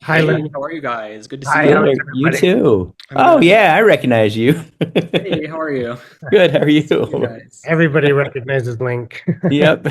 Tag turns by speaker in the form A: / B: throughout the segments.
A: Hi,
B: Hey,
A: Lynn.
B: how are you guys? Good to see
A: Hi,
B: you.
A: how's
C: Good. You
A: everybody?
C: too.
B: I'm
C: Oh
B: good.
C: yeah, I recognize you.
B: Hey, how are you?
C: Good. How are
B: See you
C: you?
B: guys.
A: Everybody recognizes Link.
C: Yep.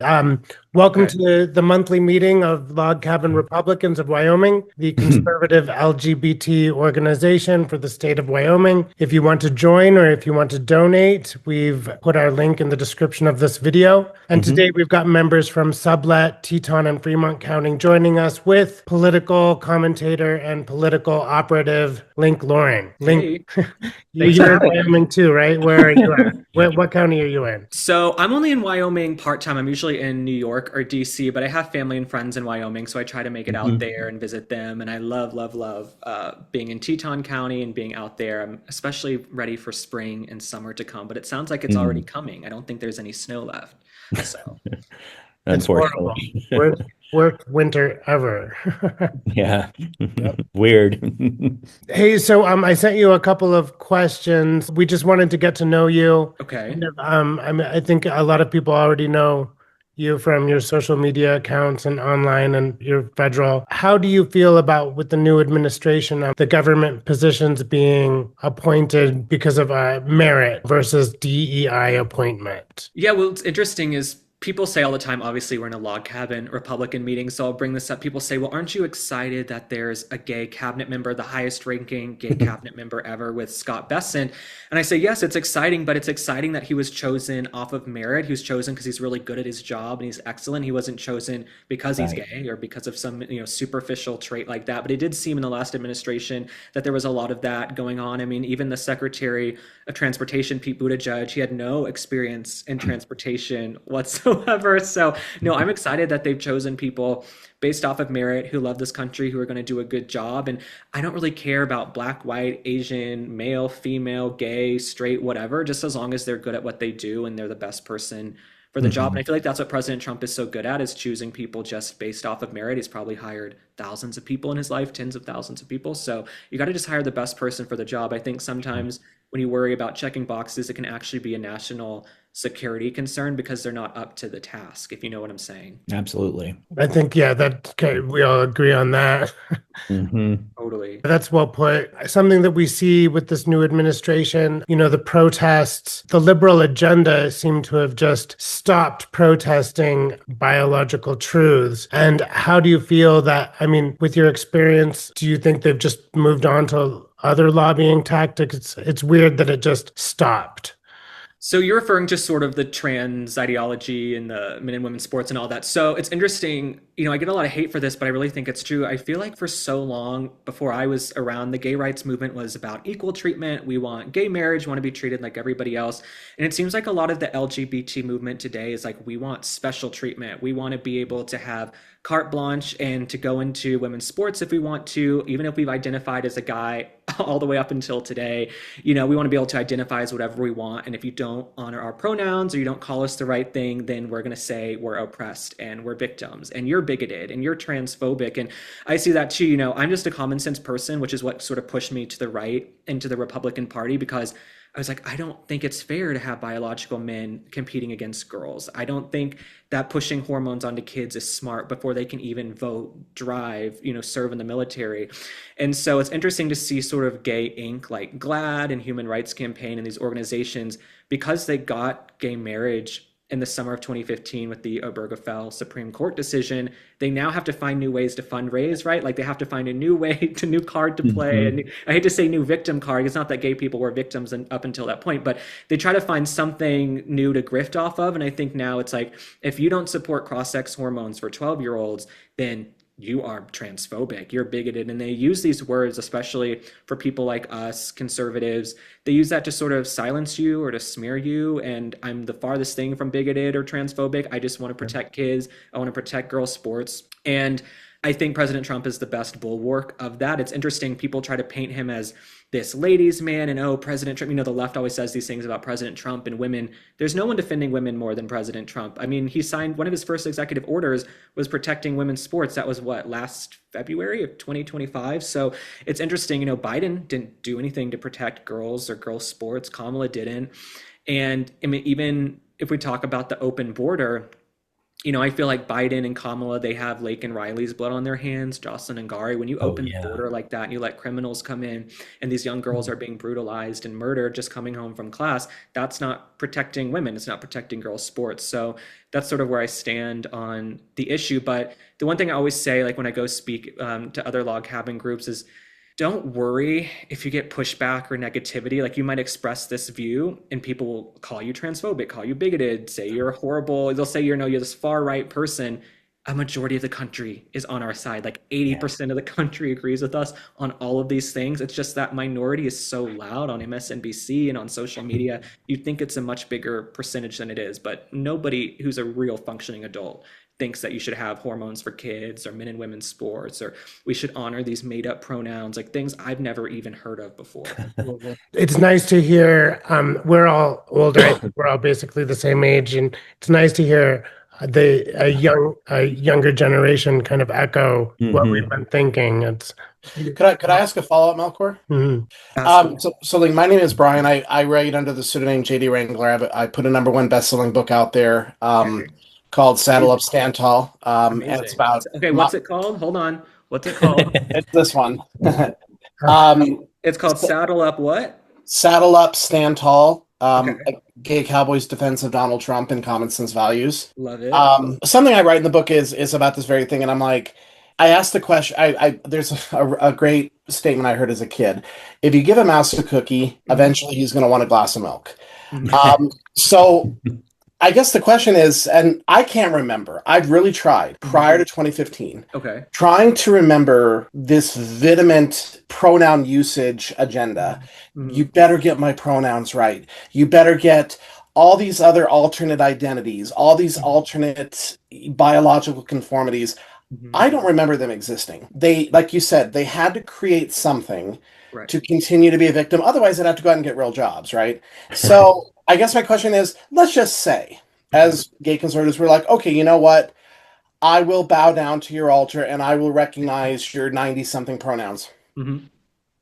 A: Um, Welcome
B: Okay.
A: to the monthly meeting of Log Cabin Republicans of Wyoming, the conservative LGBT organization for the state of Wyoming. If you want to join or if you want to donate, we've put our link in the description of this video. And
C: Mhm.
A: today we've got members from Sublet, Teton, and Fremont County joining us with political commentator and political operative Link Loring. Link,
B: Hey,
A: you,
B: thanks for
A: you're in
B: having me.
A: Wyoming too, right? Where are you at? What county are you in?
B: So I'm only in Wyoming part-time. I'm usually in New York or DC, but I have family and friends in Wyoming, so I try to make it out
C: Mhm.
B: there and visit them. And I love, love, love being in Teton County and being out there. I'm especially ready for spring and summer to come, but it sounds like it's already
C: Mhm.
B: coming. I don't think there's any snow left. So
A: It's horrible.
C: Unfortunately.
A: Worst winter ever.
C: Yeah.
A: Yep.
C: Weird.
A: Hey, so I sent you a couple of questions. We just wanted to get to know you.
B: okay.
A: Kind of, I mean, I think a lot of people already know you from your social media accounts and online and your federal. How do you feel about with the new administration, the government positions being appointed because of merit versus DEI appointment?
B: Yeah, well, what's interesting is people say all the time, obviously, we're in a log cabin Republican meeting, so I'll bring this up. People say, well, aren't you excited that there's a gay cabinet member, the highest ranking gay cabinet member ever with Scott Besson? And I say, yes, it's exciting, but it's exciting that he was chosen off of merit. He was chosen because he's really good at his job and he's excellent. He wasn't chosen because he's
C: Right.
B: gay or because of some, superficial trait like that. But it did seem in the last administration that there was a lot of that going on. I mean, even the Secretary of Transportation, Pete Buttigieg, he had no experience in transportation whatsoever. So, no, I'm excited that they've chosen people based off of merit who love this country, who are going to do a good job. And I don't really care about black, white, Asian, male, female, gay, straight, whatever, just as long as they're good at what they do and they're the best person for the job. And I
C: Mhm.
B: feel like that's what President Trump is so good at, is choosing people just based off of merit. He's probably hired thousands of people in his life, tens of thousands of people. So you got to just hire the best person for the job. I think sometimes when you worry about checking boxes, it can actually be a national security concern because they're not up to the task, if you know what I'm saying.
C: Absolutely.
A: I think, yeah, that okay, we all agree on that.
C: Hmm.
B: Totally.
A: That's well put. Something that we see with this new administration, the protests, the liberal agenda seem to have just stopped protesting biological truths. And how do you feel that, I mean, with your experience, do you think they've just moved on to other lobbying tactics? It's weird that it just stopped.
B: So you're referring to sort of the trans ideology and the men and women's sports and all that. So it's interesting, I get a lot of hate for this, but I really think it's true. I feel like for so long before I was around, the gay rights movement was about equal treatment. We want gay marriage, we want to be treated like everybody else. And it seems like a lot of the LGBT movement today is like, we want special treatment. We want to be able to have carte blanche and to go into women's sports if we want to, even if we've identified as a guy all the way up until today. We want to be able to identify as whatever we want. And if you don't honor our pronouns or you don't call us the right thing, then we're going to say we're oppressed and we're victims and you're bigoted and you're transphobic. And I see that too. I'm just a common sense person, which is what sort of pushed me to the right into the Republican Party, because I was like, I don't think it's fair to have biological men competing against girls. I don't think that pushing hormones onto kids is smart before they can even vote, drive, serve in the military. And so it's interesting to see sort of gay ink like GLAAD and Human Rights Campaign and these organizations, because they got gay marriage in the summer of 2015 with the Obergefell Supreme Court decision. They now have to find new ways to fundraise, right? Like they have to find a new way to new card to play.
C: Hmm.
B: And I hate to say new victim card. It's not that gay people were victims up until that point, but they try to find something new to grift off of. And I think now it's like, if you don't support cross-sex hormones for 12-year-olds, then you are transphobic, you're bigoted. And they use these words, especially for people like us, conservatives. They use that to sort of silence you or to smear you. And I'm the farthest thing from bigoted or transphobic. I just want to protect kids. I want to protect girls' sports. And I think President Trump is the best bulwark of that. It's interesting. People try to paint him as this ladies' man and, oh, President Trump. The left always says these things about President Trump and women. There's no one defending women more than President Trump. I mean, he signed one of his first executive orders was protecting women's sports. That was what, last February of 2025. So it's interesting. Biden didn't do anything to protect girls or girls' sports. Kamala didn't. And I mean, even if we talk about the open border, I feel like Biden and Kamala, they have Lake and Riley's blood on their hands, Jocelyn and Gary. When you
C: Oh
B: open the
C: yeah.
B: border like that and you let criminals come in and these young girls are being brutalized and murdered just coming home from class, that's not protecting women. It's not protecting girls' sports. So that's sort of where I stand on the issue. But the one thing I always say, like when I go speak to other log cabin groups, is don't worry if you get pushback or negativity. Like you might express this view and people will call you transphobic, call you bigoted, say you're horrible. They'll say, you're this far right person. A majority of the country is on our side. Like 80% of the country agrees with us on all of these things. It's just that minority is so loud on MSNBC and on social media. You think it's a much bigger percentage than it is, but nobody who's a real functioning adult thinks that you should have hormones for kids or men and women's sports, or we should honor these made up pronouns, like things I've never even heard of before.
A: It's nice to hear. We're all older. I think we're all basically the same age, and it's nice to hear a younger generation kind of echo what we've been thinking. It's
D: Could I ask a follow-up, Melkor? So like my name is Brian. I write under the pseudonym JD Wrangler. I put a #1 best-selling book out there called Saddle Up, Stand Tall. And it's about
B: what's it called? Hold on. What's it called?
D: it's this one.
B: It's called Saddle Up what?
D: Saddle Up, Stand Tall. A gay cowboy's defense of Donald Trump and common sense values.
B: Love it.
D: Something I write in the book is about this very thing, and I'm like, I asked the question. There's a great statement I heard as a kid. If you give a mouse a cookie, eventually he's going to want a glass of milk. So I guess the question is, and I can't remember. I'd really tried prior to 2015. Trying to remember this vehement pronoun usage agenda. You better get my pronouns right. You better get all these other alternate identities, all these alternate biological conformities. I don't remember them existing. They, like you said, they had to create something to continue to be a victim. Otherwise, they'd have to go out and get real jobs, right? So I guess my question is, let's just say, as gay conservatives, we're like, okay, you know what? I will bow down to your altar and I will recognize your 90-something pronouns.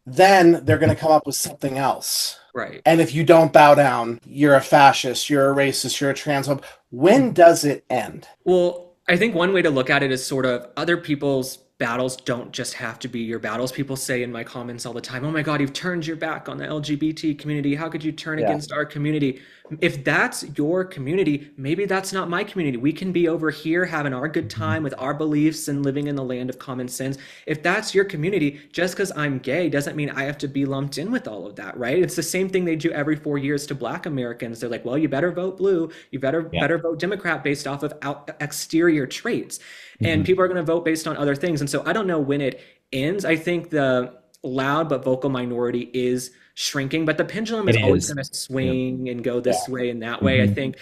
D: Then they're going to come up with something else.
B: Right.
D: And if you don't bow down, you're a fascist, you're a racist, you're a transphobe. When does it end?
B: Well, I think one way to look at it is sort of other people's battles don't just have to be your battles. People say in my comments all the time, oh my God, you've turned your back on the LGBT community. How could you turn against our community? If that's your community, maybe that's not my community. We can be over here having our good time with our beliefs and living in the land of common sense. If that's your community, just because I'm gay doesn't mean I have to be lumped in with all of that, right? It's the same thing they do every 4 years to Black Americans. They're like, well, you better vote blue. You better vote Democrat based off of exterior traits. And people are going to vote based on other things. And so I don't know when it ends. I think the loud but vocal minority is shrinking, but the pendulum is always going to swing and go this way and that way. I think,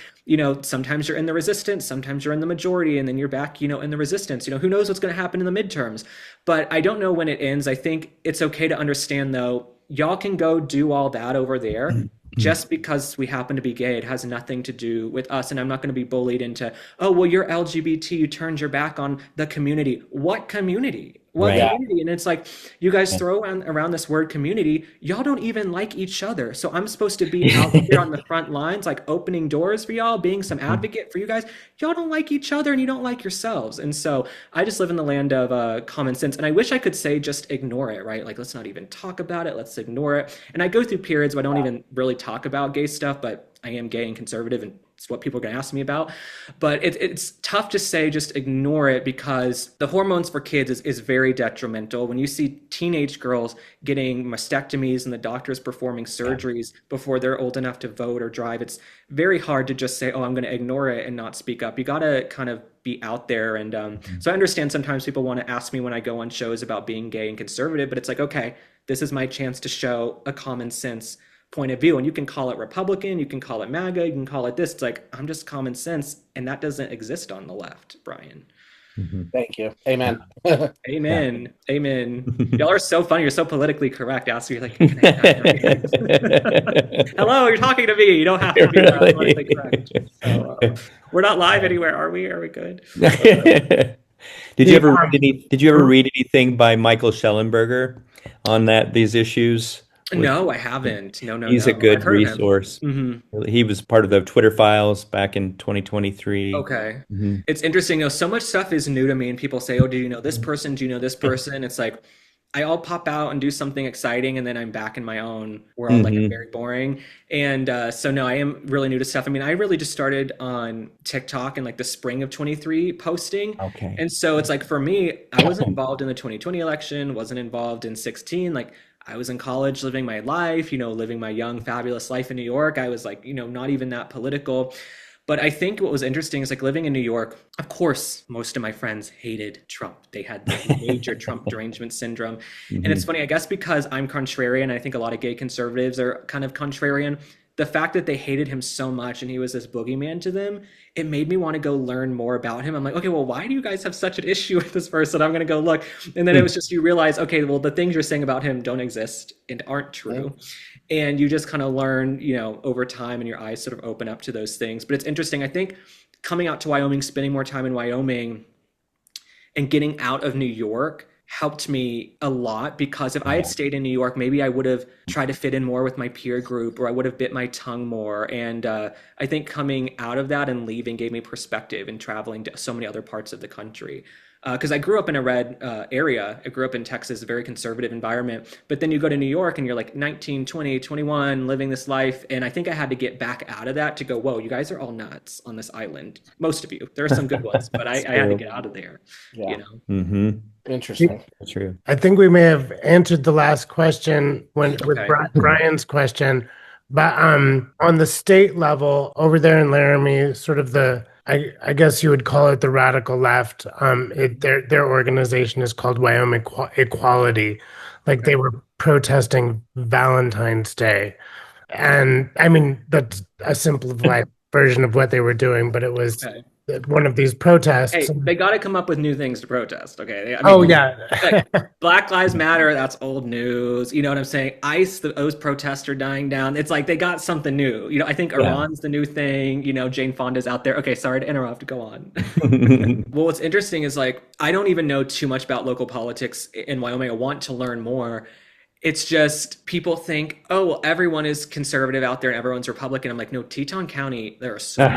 B: sometimes you're in the resistance, sometimes you're in the majority, and then you're back, in the resistance. Who knows what's going to happen in the midterms, but I don't know when it ends. I think it's okay to understand, though, y'all can go do all that over there. Just because we happen to be gay, it has nothing to do with us. And I'm not going to be bullied into, oh, well, you're LGBT, you turned your back on the community. What community? What community? And it's like, you guys throw around this word community. Y'all don't even like each other. So I'm supposed to be out here on the front lines, like opening doors for y'all, being some advocate for you guys. Y'all don't like each other and you don't like yourselves. And so I just live in the land of common sense. And I wish I could say, just ignore it, right? Like, let's not even talk about it. Let's ignore it. And I go through periods where I don't even really talk about gay stuff, but I am gay and conservative, and it's what people are going to ask me about. But it's tough to say just ignore it, because the hormones for kids is very detrimental. When you see teenage girls getting mastectomies and the doctors performing surgeries before they're old enough to vote or drive, it's very hard to just say, oh, I'm going to ignore it and not speak up. You got to kind of be out there. And so I understand sometimes people want to ask me when I go on shows about being gay and conservative, but it's like, okay, this is my chance to show a common sense point of view. And you can call it Republican, you can call it MAGA, you can call it this. It's like, I'm just common sense. And that doesn't exist on the left, Brian.
D: Thank you. Amen.
B: Amen. Amen. Y'all are so funny. You're so politically correct. You're like, hello, you're talking to me. You don't have to be politically correct. So, we're not live anywhere, are we? Are we good?
C: Did you ever read anything by Michael Schellenberger on these issues?
B: No, I haven't. No, no,
C: He's a
B: no. I've
C: good
B: heard of him.
C: resource.
B: Hmm.
C: He was part of the Twitter files back in 2023.
B: Okay.
C: Hmm.
B: It's interesting. So much stuff is new to me, and people say, "Oh, do you know this person? Do you know this person?" It's like I'll pop out and do something exciting, and then I'm back in my own world. Like I'm
C: Hmm.
B: very boring. And so no, I am really new to stuff. I mean, I really just started on TikTok in like the spring of 23 posting.
C: Okay.
B: And so it's like for me, I wasn't involved in the 2020 election, wasn't involved in 16. Like I was in college living my life, living my young, fabulous life in New York. I was like, not even that political. But I think what was interesting is like living in New York, of course, most of my friends hated Trump. They had the major Trump derangement syndrome. And it's
C: Hmm.
B: funny, I guess because I'm contrarian, I think a lot of gay conservatives are kind of contrarian. The fact that they hated him so much and he was this boogeyman to them, it made me want to go learn more about him. I'm like, okay, well, why do you guys have such an issue with this person? I'm going to go look. And then it was just, you realize, okay, well, the things you're saying about him don't exist and aren't true. And you just kind of learn, over time, and your eyes sort of open up to those things. But it's interesting. I think coming out to Wyoming, spending more time in Wyoming, and getting out of New York helped me a lot, because if I had stayed in New York, maybe I would have tried to fit in more with my peer group, or I would have bit my tongue more. And I think coming out of that and leaving gave me perspective and traveling to so many other parts of the country. Because I grew up in a red area. I grew up in Texas, a very conservative environment. But then you go to New York and you're like 19, 20, 21, living this life. And I think I had to get back out of that to go, whoa, you guys are all nuts on this island. Most of you. There are some good ones, but I had to get out of there,
D: Yeah.
C: Hmm.
D: Interesting.
C: That's true.
A: I think we may have answered the last question with
B: Okay.
A: Brian's question, but on the state level over there in Laramie, sort of I guess you would call it the radical left. Their organization is called Wyoming Equality. Like they were protesting Valentine's Day, and I mean that's a simplified version of what they were doing, but it was
B: Okay.
A: one of these protests.
B: Hey, they got to come up with new things to protest. Okay. I
A: Oh
B: mean,
A: yeah.
B: like Black Lives Matter, that's old news. You know what I'm saying? ICE, those protests are dying down. It's like they got something new. I think
C: Yeah.
B: Iran's the new thing. Jane Fonda's out there. Okay, sorry to interrupt. Go on. Well, what's interesting is like I don't even know too much about local politics in Wyoming. I want to learn more. It's just people think, oh, well, everyone is conservative out there and everyone's Republican. I'm like, no, Teton County, there are so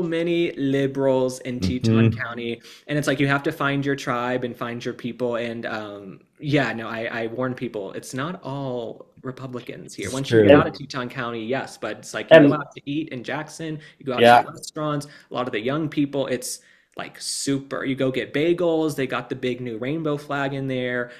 B: many liberals in Teton
C: Mhm.
B: County. And it's like you have to find your tribe and find your people. And yeah, no, I warn people, it's not all Republicans here.
C: It's
B: Once you get out
C: true.
B: of Teton County, yes, but it's like you go
D: And
B: out to eat in Jackson, you go out to
D: yeah,
B: the restaurants, a lot of the young people, it's like super. You go get bagels, they got the big new rainbow flag in there.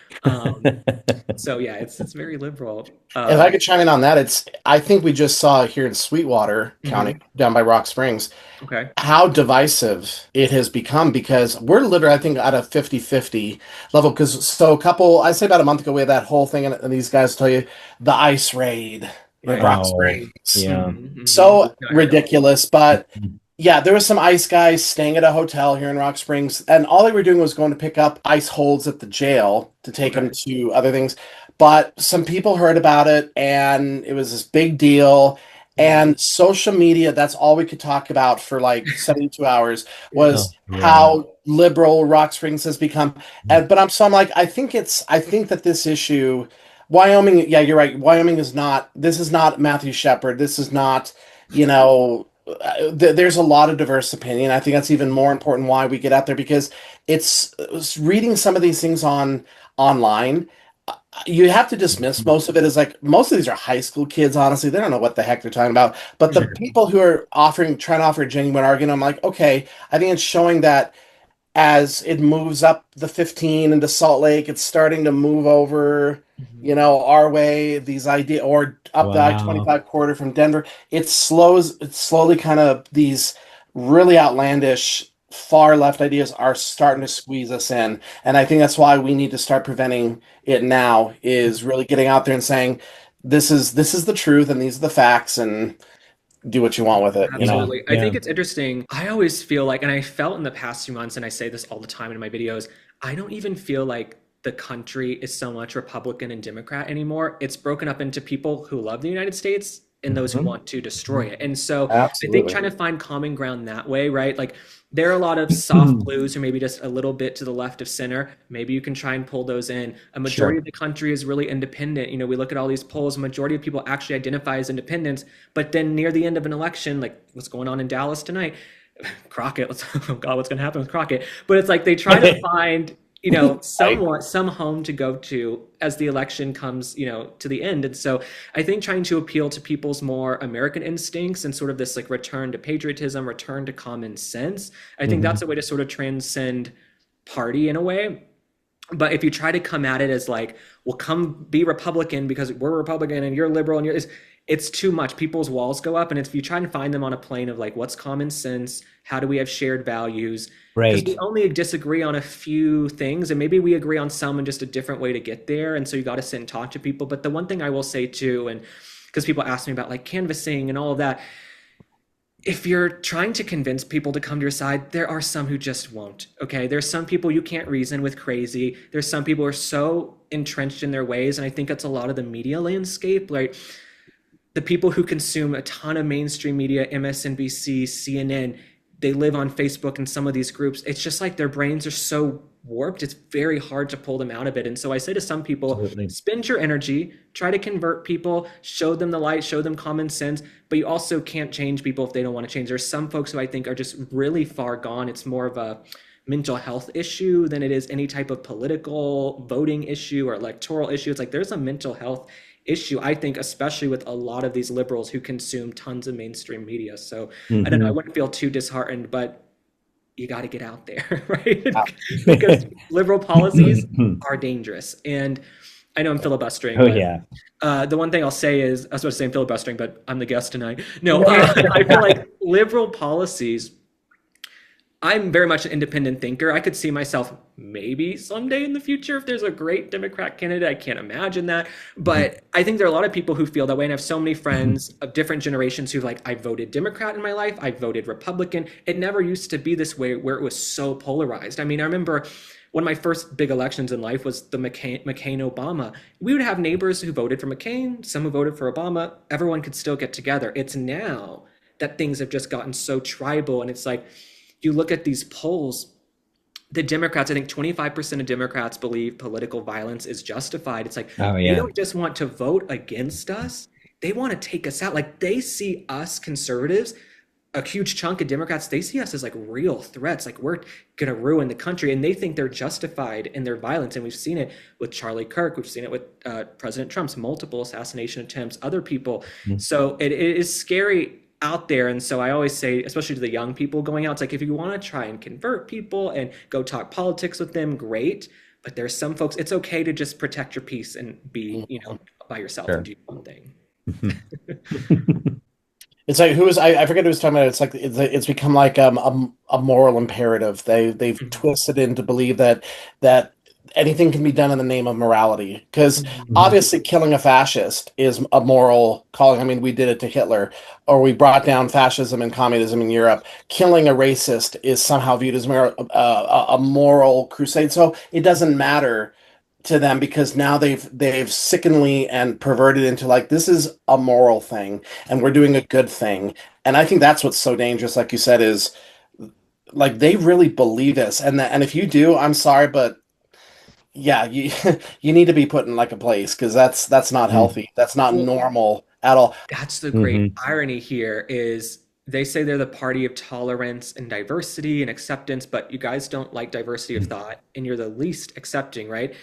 B: So yeah, it's very liberal.
D: if I could chime in on that, I think we just saw here in Sweetwater County,
B: Mhm.
D: down by Rock Springs,
B: Okay.
D: how divisive it has become because we're literally, I think, at a 50-50 level. Because so I say about a month ago, we had that whole thing, and these guys tell you the ice raid in
B: Right.
D: Rock
C: Oh,
D: Springs.
C: yeah.
D: So
B: No, I heard about
D: ridiculous, but yeah, there was some ice guys staying at a hotel here in Rock Springs, and all they were doing was going to pick up ice holds at the jail to take them
B: Okay.
D: to other things. But some people heard about it, and it was this big deal.
B: Mhm.
D: And social media, that's all we could talk about for like 72 hours
B: Yeah.
C: Oh,
D: was
C: yeah.
D: how liberal Rock Springs has become. But I'm like, I think that this issue, Wyoming, yeah, you're right. Wyoming is not, this is not Matthew Shepard. This is not, there's a lot of diverse opinion. I think that's even more important why we get out there because it's reading some of these things online. You have to dismiss most of it as like most of these are high school kids, honestly. They don't know what the heck they're talking about. But the
C: Sure.
D: people who are trying to offer a genuine argument, I'm like, okay, I think it's showing that as it moves up the 15 into Salt Lake, it's starting to move over,
B: Mhm.
D: our way, these idea or up the
C: Wow.
D: I-25 corridor from Denver. It's slowly kind of these really outlandish far left ideas are starting to squeeze us in. And I think that's why we need to start preventing it now, is really getting out there and saying, this is the truth and these are the facts and do what you want with it.
C: Yeah.
B: Absolutely. I
C: Yeah.
B: think it's interesting. I always feel like, and I felt in the past few months, and I say this all the time in my videos, I don't even feel like the country is so much Republican and Democrat anymore. It's broken up into people who love the United States and those who want to destroy it. And so I think
D: Absolutely.
B: trying to find common ground that way, right? Like there are a lot of soft blues or maybe just a little bit to the left of center. Maybe you can try and pull those in. A majority
C: Sure.
B: of the country is really independent. You know, we look at all these polls, a majority of people actually identify as independents, but then near the end of an election, like what's going on in Dallas tonight, Crockett, oh God, what's going to happen with Crockett? But it's like they try to find, you know, somewhat some home to go to as the election comes, you know, to the end. And so I think trying to appeal to people's more American instincts and sort of this like return to patriotism, return to common sense, I think that's a way to sort of transcend party in a way. But if you try to come at it as like, well, come be Republican because we're Republican and you're liberal and it's too much. People's walls go up. And if you try and find them on a plane of like, what's common sense? How do we have shared values? Because we only disagree on a few things, and maybe we agree on some and just a different way to get there. And so you got to sit and talk to people. But the one thing I will say too, and because people ask me about like canvassing and all of that, if you're trying to convince people to come to your side, there are some who just won't. Okay. There's some people you can't reason with crazy. There's some people who are so entrenched in their ways. And I think that's a lot of the media landscape. Like the people who consume a ton of mainstream media, MSNBC, CNN, they live on Facebook and some of these groups. It's just like their brains are so warped. It's very hard to pull them out of it. And so I say to some people, spend your energy, try to convert people, show them the light, show them common sense, but you also can't change people if they don't want to change. There's some folks who I think are just really far gone. It's more of a mental health issue than it is any type of political voting issue or electoral issue. It's like there's a mental health issue, I think, especially with a lot of these liberals who consume tons of mainstream media. So I don't know, I wouldn't feel too disheartened, but you got to get out there, right? Because liberal policies are dangerous. And I know I'm filibustering. The one thing I'll say is, I was supposed to say I'm filibustering, but I'm the guest tonight. No, I feel like liberal policies, I'm very much an independent thinker. I could see myself maybe someday in the future if there's a great Democrat candidate. I can't imagine that. But I think there are a lot of people who feel that way. And I have so many friends of different generations who like, I voted Democrat in my life. I voted Republican. It never used to be this way where it was so polarized. I mean, I remember one of my first big elections in life was the McCain-Obama. We would have neighbors who voted for McCain, some who voted for Obama. Everyone could still get together. It's now that things have just gotten so tribal. And it's like, you look at these polls, the Democrats, I think 25% of Democrats believe political violence is justified. It's like, they don't just want to vote against us. They want to take us out. Like they see us conservatives, a huge chunk of Democrats, they see us as like real threats. Like we're going to ruin the country. And they think they're justified in their violence. And we've seen it with Charlie Kirk. We've seen it with President Trump's multiple assassination attempts, other people. So it is scary out there. And so I always say, especially to the young people going out, it's like, if you want to try and convert people and go talk politics with them, great. But there's some folks, it's okay to just protect your peace and be, you know, by yourself and do your own thing.
D: It's like, I forget who was talking about it. It's like, it's become like a moral imperative. They've twisted in to believe that anything can be done in the name of morality. Because obviously killing a fascist is a moral calling. I mean, we did it to Hitler, or we brought down fascism and communism in Europe. Killing a racist is somehow viewed as a moral crusade. So it doesn't matter to them because now they've sickeningly and perverted into like, this is a moral thing and we're doing a good thing. And I think that's what's so dangerous, like you said, is like they really believe this. And if you do, I'm sorry, but yeah, you you need to be put in like a place because that's not healthy. That's not normal at all.
B: That's the great irony here is they say they're the party of tolerance and diversity and acceptance, but you guys don't like diversity of thought and you're the least accepting, right?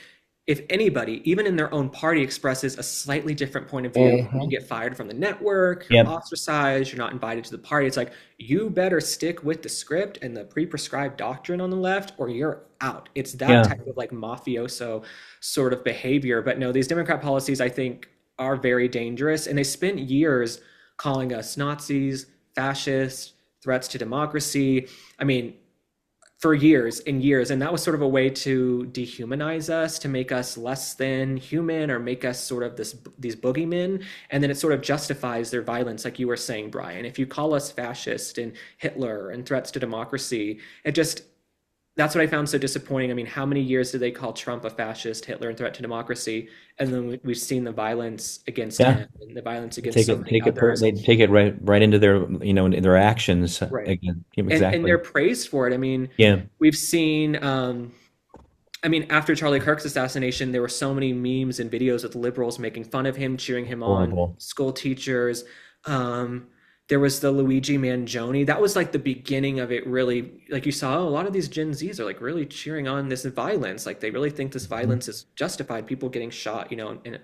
B: If anybody, even in their own party, expresses a slightly different point of view, you get fired from the network, you're ostracized, you're not invited to the party. It's like, you better stick with the script and the pre-prescribed doctrine on the left or you're out. It's that type of like mafioso sort of behavior. But no, these Democrat policies, I think, are very dangerous. And they spent years calling us Nazis, fascists, threats to democracy. I mean, for years and years. And that was sort of a way to dehumanize us, to make us less than human or make us sort of these boogeymen. And then it sort of justifies their violence, like you were saying, Brian. If you call us fascist and Hitler and threats to democracy, that's what I found so disappointing. I mean, how many years did they call Trump a fascist, Hitler, and threat to democracy? And then we've seen the violence against
C: Yeah.
B: him and the violence
C: They
B: against so many others.
C: they take it right into their, in their actions
B: Right.
C: again. Yeah,
B: And
C: exactly.
B: they're praised for it. I mean,
C: Yeah.
B: we've seen I mean, after Charlie Kirk's assassination, there were so many memes and videos with liberals making fun of him, cheering him on,
C: Horrible.
B: school teachers. Um, there was the Luigi Mangione. That was like the beginning of it, really. Like you saw, oh, a lot of these Gen Zs are like really cheering on this violence. Like they really think this
C: Mhm.
B: violence is justified. People getting shot,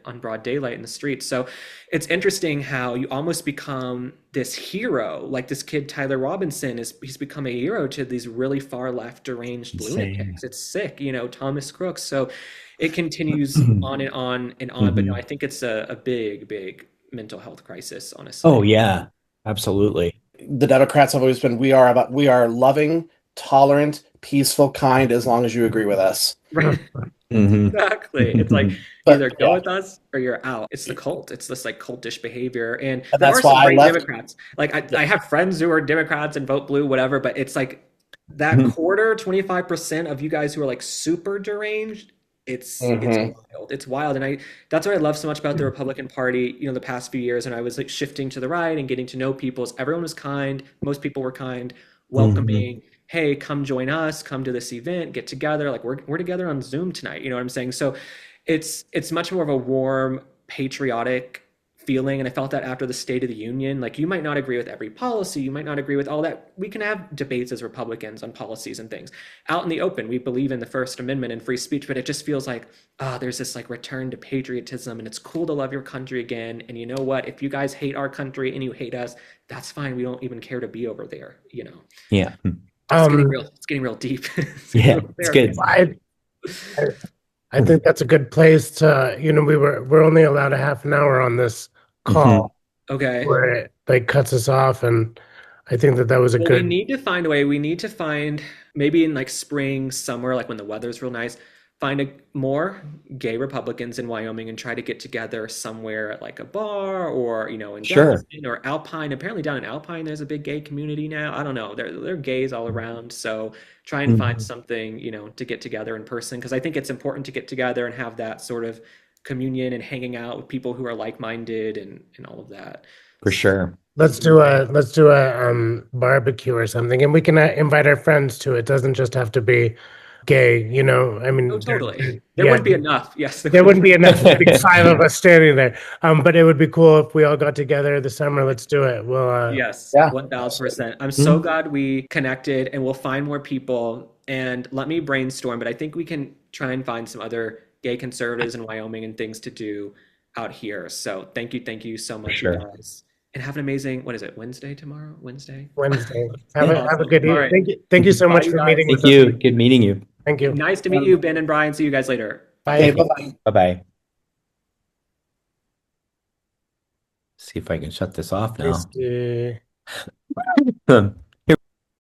B: on broad daylight in the streets. So it's interesting how you almost become this hero. Like this kid Tyler Robinson he's become a hero to these really far left deranged
C: Insane.
B: lunatics. It's sick, Thomas Crooks. So it continues on and on and on. But no, I
C: Mhm.
B: think it's a big, big mental health crisis,
C: Oh
B: honestly.
C: yeah, absolutely.
D: The Democrats have always been, we are loving, tolerant, peaceful, kind, as long as you agree with us.
B: Right.
C: Hmm.
B: Exactly. It's like
D: But
B: either go
D: yeah,
B: with us or you're out. It's the cult. It's this like cultish behavior. And
D: and
B: there are
D: that's
B: some
D: why I
B: great
D: left.
B: Democrats. Like
D: Yeah.
B: I have friends who are Democrats and vote blue, whatever, but it's like that quarter, 25% of you guys who are like super deranged, it's
D: Hmm.
B: wild. It's wild. And that's what I love so much about the Republican Party, the past few years. And I was like shifting to the right and getting to know people. Is everyone was kind, most people were kind,
C: Hmm.
B: welcoming. Hey, come join us, come to this event, get together. Like we're together on Zoom tonight. You know what I'm saying? So it's much more of a warm, patriotic feeling. And I felt that after the State of the Union. Like you might not agree with every policy, you might not agree with all that. We can have debates as Republicans on policies and things. Out in the open, we believe in the First Amendment and free speech, but it just feels like, there's this like return to patriotism and it's cool to love your country again. And you know what? If you guys hate our country and you hate us, that's fine. We don't even care to be over there.
C: Yeah.
B: It's getting real deep. It's getting
C: Yeah,
B: real
C: it's good.
B: therapy.
A: I, I think that's a good place to, we're only allowed a half an hour on this
C: Hmm.
A: call
B: Okay.
A: where it like cuts us off, and I think that was a
B: Well, we
A: good.
B: need to find a way. We need to find maybe in like spring, summer, like when the weather's real nice, find more gay Republicans in Wyoming and try to get together somewhere at like a bar or, in
C: Sure.
B: Denison or Alpine. Apparently down in Alpine, there's a big gay community now. I don't know. They're gays all around. So try and find
C: Mhm.
B: something, to get together in person because I think it's important to get together and have that sort of communion and hanging out with people who are like-minded and all of that.
C: For sure.
A: Let's do a barbecue or something, and we can invite our friends too. It doesn't just have to be gay, I
B: Oh,
A: mean,
B: totally. There
A: yeah,
B: wouldn't be enough. Yes, there
A: there
B: wouldn't
A: wouldn't
B: be.
A: be enough. There'd be five of us standing there. But it would be cool if we all got together this summer. Let's do it.
B: Yes,
D: Yeah, absolutely.
B: 1000%. I'm so
C: Mhm.
B: glad we connected and we'll find more people and let me brainstorm, but I think we can try and find some other gay conservatives in Wyoming and things to do out here. So thank you so
C: For
B: much, you
C: sure.
B: guys. And have an amazing, what is it, Wednesday tomorrow? Wednesday?
A: Wednesday. Have
C: Yeah.
A: a
B: Awesome.
A: good
B: All
A: evening.
B: right.
A: Thank you so
B: Bye,
A: much
B: you
A: for meeting
B: guys.
A: with
C: Thank
A: us.
C: you. Good meeting you.
A: Thank you.
B: Nice to meet you, Ben and Brian. See you guys later.
D: Okay,
C: Thank
B: Bye.
C: you.
D: bye-bye.
C: Bye-bye. See if I can shut this off
A: Let me
C: now.
A: see.